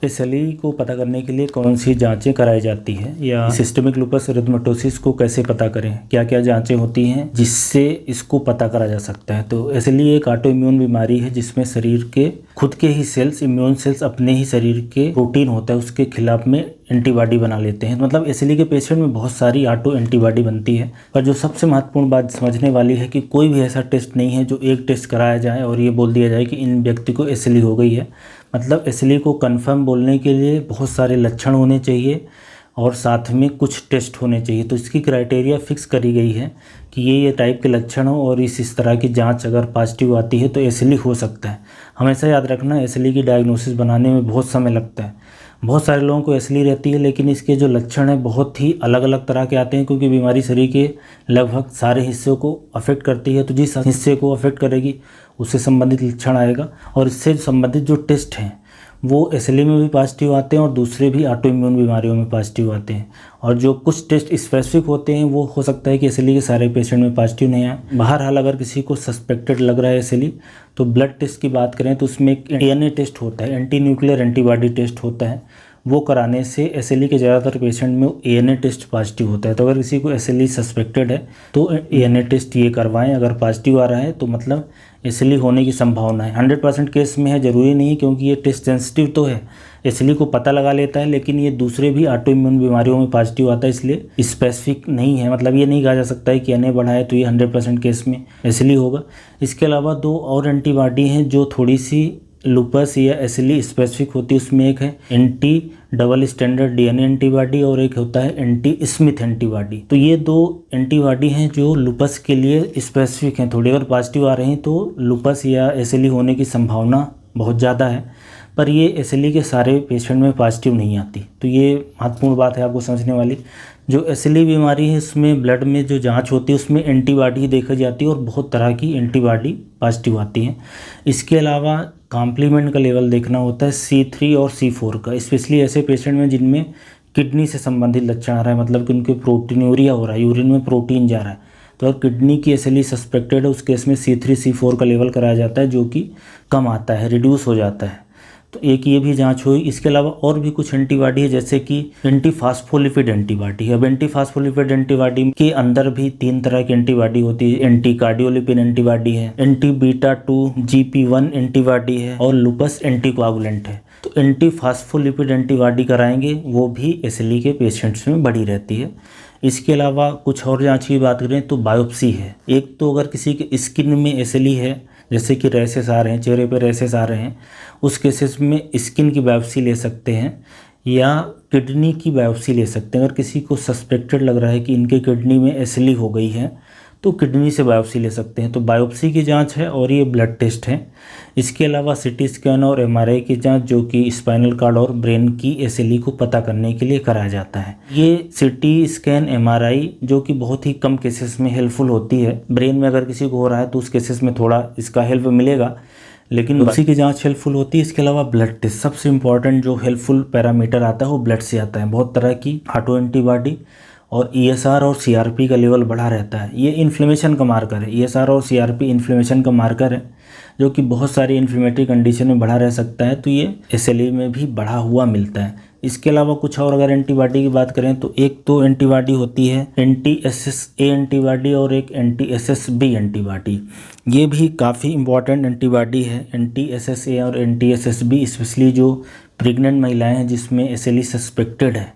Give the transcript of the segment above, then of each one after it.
SLE को पता करने के लिए कौन सी जांचें कराई जाती है या सिस्टेमिक लूपस एरिथेमेटोसिस को कैसे पता करें, क्या क्या जांचें होती हैं जिससे इसको पता करा जा सकता है। तो एसएलई एक ऑटो इम्यून बीमारी है जिसमें शरीर के खुद के ही सेल्स, इम्यून सेल्स अपने ही शरीर के प्रोटीन होता है उसके खिलाफ में एंटीबॉडी बना लेते हैं। मतलब एसएलई के पेशेंट में बहुत सारी ऑटो एंटीबॉडी बनती है, पर जो सबसे महत्वपूर्ण बात समझने वाली है कि कोई भी ऐसा टेस्ट नहीं है जो एक टेस्ट कराया जाए और ये बोल दिया जाए कि इन व्यक्ति को एसएलई हो गई है। मतलब एसएलई को कंफर्म बोलने के लिए बहुत सारे लक्षण होने चाहिए और साथ में कुछ टेस्ट होने चाहिए। तो इसकी क्राइटेरिया फिक्स करी गई है कि ये टाइप के लक्षण हो और इस तरह की जांच अगर पॉजिटिव आती है तो एसएलई हो सकता है। हमेशा याद रखना, एसएलई की डायग्नोसिस बनाने में बहुत समय लगता है। बहुत सारे लोगों को एसएलई रहती है लेकिन इसके जो लक्षण हैं बहुत ही अलग अलग तरह के आते हैं, क्योंकि बीमारी शरीर के लगभग सारे हिस्सों को अफेक्ट करती है। तो जिस हिस्से को अफेक्ट करेगी उससे संबंधित लक्षण आएगा और इससे संबंधित जो टेस्ट हैं वो एसएलई में भी पॉजिटिव आते हैं और दूसरे भी ऑटो इम्यून बीमारियों में पॉजिटिव आते हैं। और जो कुछ टेस्ट स्पेसिफिक होते हैं वो हो सकता है कि एसएलई के सारे पेशेंट में पॉजिटिव नहीं आए। बहरहाल अगर किसी को सस्पेक्टेड लग रहा है एसएलई तो ब्लड टेस्ट की बात करें तो उसमें एक एएनए टेस्ट होता है, एंटी न्यूक्लियर एंटीबॉडी टेस्ट होता है। वो कराने से एसएलई के ज़्यादातर पेशेंट में एएनए टेस्ट पॉजिटिव होता है। तो अगर किसी को एसएलई सस्पेक्टेड है तो एएनए टेस्ट ये करवाएं। अगर पॉजिटिव आ रहा है तो मतलब एसएलई होने की संभावना है। 100% केस में है, ज़रूरी नहीं है, क्योंकि ये टेस्ट सेंसिटिव तो है, एसएलई को पता लगा लेता है, लेकिन ये दूसरे भी ऑटो इम्यून बीमारियों में पॉजिटिव आता है, इसलिए स्पेसिफिक नहीं है। मतलब ये नहीं कहा जा सकता है कि एनए बढ़ा है तो ये 100% केस में एसएलई होगा। इसके अलावा दो और एंटीबॉडी हैं जो थोड़ी सी लूपस या एसएलई स्पेसिफिक होती है। उसमें एक है anti double standard DNA antibody और एक होता है एंटी स्मिथ एंटीबॉडी। तो ये दो एंटीबॉडी हैं जो लूपस के लिए स्पेसिफिक हैं। थोड़ी अगर पॉजिटिव आ रही हैं तो लूपस या एसएलई होने की संभावना बहुत ज़्यादा है, पर ये एसएलई के सारे पेशेंट में पॉजिटिव नहीं आती। तो ये महत्वपूर्ण बात है आपको समझने वाली। जो एसएलई बीमारी है उसमें ब्लड में जो जांच होती है उसमें एंटीबॉडी देखी जाती है और बहुत तरह की एंटीबॉडी पॉजिटिव आती हैं। इसके अलावा कॉम्प्लीमेंट का लेवल देखना होता है C3 और C4 का, स्पेशली ऐसे पेशेंट में जिनमें किडनी से संबंधित लक्षण आ रहा है, मतलब कि उनके प्रोटीनूरिया हो रहा है, यूरिन में प्रोटीन जा रहा है। तो अगर किडनी की एसएलई सस्पेक्टेड है उस केस में C3 C4 का लेवल कराया जाता है, जो कि कम आता है, रिड्यूस हो जाता है। तो एक ये भी जांच हुई। इसके अलावा और भी कुछ एंटीबॉडी है जैसे कि एंटी फास्फोलिपिड एंटीबॉडी। अब एंटी फास्फोलिपिड एंटीबॉडी के अंदर भी 3 तरह की एंटीबॉडी होती है। एंटी कार्डियोलिपिन एंटीबॉडी है, एंटी बीटा 2 GP1 एंटीबॉडी है और लूपस एंटीकोआगुलेंट है। तो एंटी फास्फोलिपिड एंटीबॉडी कराएंगे, वो भी एसएलई के पेशेंट्स में बढ़ी रहती है। इसके अलावा कुछ और जांच की बात करें तो बायोप्सी है। एक तो अगर किसी के स्किन में एसएलई है, जैसे कि रैशेस आ रहे हैं, चेहरे पर रैशेस आ रहे हैं, उस केसेस में स्किन की बायोप्सी ले सकते हैं या किडनी की बायोप्सी ले सकते हैं। अगर किसी को सस्पेक्टेड लग रहा है कि इनके किडनी में एसएलई हो गई है तो किडनी से बायोप्सी ले सकते हैं। तो बायोप्सी की जांच है और ये ब्लड टेस्ट है। इसके अलावा सीटी स्कैन और एमआरआई की जांच, जो कि स्पाइनल कार्ड और ब्रेन की एसएलई को पता करने के लिए कराया जाता है। ये सीटी स्कैन, एमआरआई जो कि बहुत ही कम केसेस में हेल्पफुल होती है। ब्रेन में अगर किसी को हो रहा है तो उस केसेस में थोड़ा इसका हेल्प मिलेगा, लेकिन उसी की जांच हेल्पफुल होती है। इसके अलावा ब्लड टेस्ट, सबसे इम्पॉर्टेंट जो हेल्पफुल पैरामीटर आता है वो ब्लड से आता है। बहुत तरह की ऑटो एंटीबॉडी और ESR और CRP का लेवल बढ़ा रहता है। ये इन्फ्लेमेशन का मार्कर है। ESR और CRP इन्फ्लेमेशन का मार्कर है जो कि बहुत सारी इन्फ्लेमेटरी कंडीशन में बढ़ा रह सकता है, तो ये एसएलई में भी बढ़ा हुआ मिलता है। इसके अलावा कुछ और अगर एंटीबॉडी की बात करें तो एक तो एंटीबॉडी होती है एंटी SSA एंटीबॉडी और एक एंटी SSB एंटीबॉडी। ये भी काफ़ी इंपॉर्टेंट एंटीबॉडी है। एंटी SSA और एंटी SSB स्पेशली जो प्रेग्नेंट महिलाएं हैं जिसमें एसएलई सस्पेक्टेड है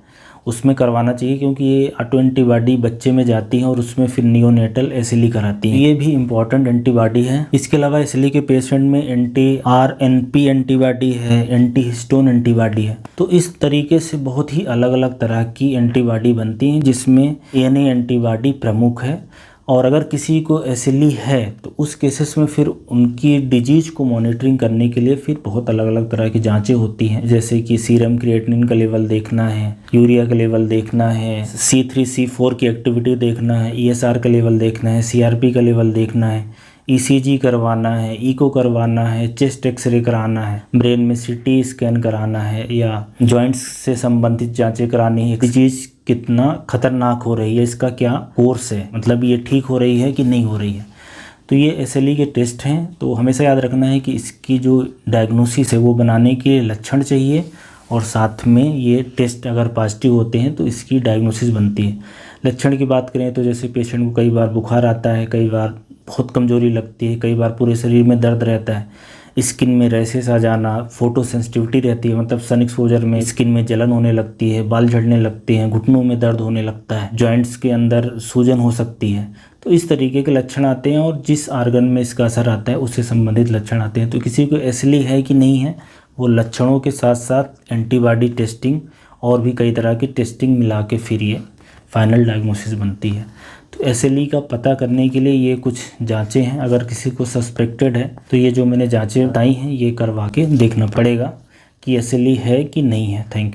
उसमें करवाना चाहिए, क्योंकि ये ऑटो एंटीबॉडी बच्चे में जाती हैं और उसमें फिर नियोनेटल एसएलई कराती हैं। ये भी इंपॉर्टेंट एंटीबॉडी है। इसके अलावा एसएलई के पेशेंट में एंटी RNP एंटीबॉडी है, एंटी हिस्टोन एंटीबॉडी है। तो इस तरीके से बहुत ही अलग अलग तरह की एंटीबॉडी बनती हैं, जिसमें एएनए एंटीबॉडी प्रमुख है। और अगर किसी को एसएलई है तो उस केसेस में फिर उनकी डिजीज़ को मॉनिटरिंग करने के लिए फिर बहुत अलग अलग तरह की जांचें होती हैं, जैसे कि सीरम क्रिएटिनिन का लेवल देखना है, यूरिया का लेवल देखना है, C3 C4 की एक्टिविटी देखना है, ESR का लेवल देखना है, CRP का लेवल देखना है, ECG करवाना है, इको करवाना है, चेस्ट एक्सरे कराना है, ब्रेन में CT स्कैन कराना है या जॉइंट्स से संबंधित जांचें करानी है। डिजीज़ कितना खतरनाक हो रही है, इसका क्या कोर्स है, मतलब ये ठीक हो रही है कि नहीं हो रही है। तो ये एसएलई के टेस्ट हैं। तो हमेशा याद रखना है कि इसकी जो डायग्नोसिस है वो बनाने के लक्षण चाहिए और साथ में ये टेस्ट अगर पॉजिटिव होते हैं तो इसकी डायग्नोसिस बनती है। लक्षण की बात करें तो जैसे पेशेंट को कई बार बुखार आता है, कई बार बहुत कमज़ोरी लगती है, कई बार पूरे शरीर में दर्द रहता है, स्किन में रैशेस आ जाना, फोटो सेंसिटिविटी रहती है, मतलब सन एक्सपोजर में स्किन में जलन होने लगती है, बाल झड़ने लगते हैं, घुटनों में दर्द होने लगता है, जॉइंट्स के अंदर सूजन हो सकती है। तो इस तरीके के लक्षण आते हैं और जिस आर्गन में इसका असर आता है उससे संबंधित लक्षण आते हैं। तो किसी को एसिली है कि नहीं है, वो लक्षणों के साथ साथ एंटीबॉडी टेस्टिंग और भी कई तरह की टेस्टिंग मिला के फिर ये फाइनल डायग्नोसिस बनती है। तो एसएलई का पता करने के लिए ये कुछ जांचें हैं। अगर किसी को सस्पेक्टेड है तो ये जो मैंने जांचें बताई हैं ये करवा के देखना पड़ेगा कि एसएलई है कि नहीं है। Thank you.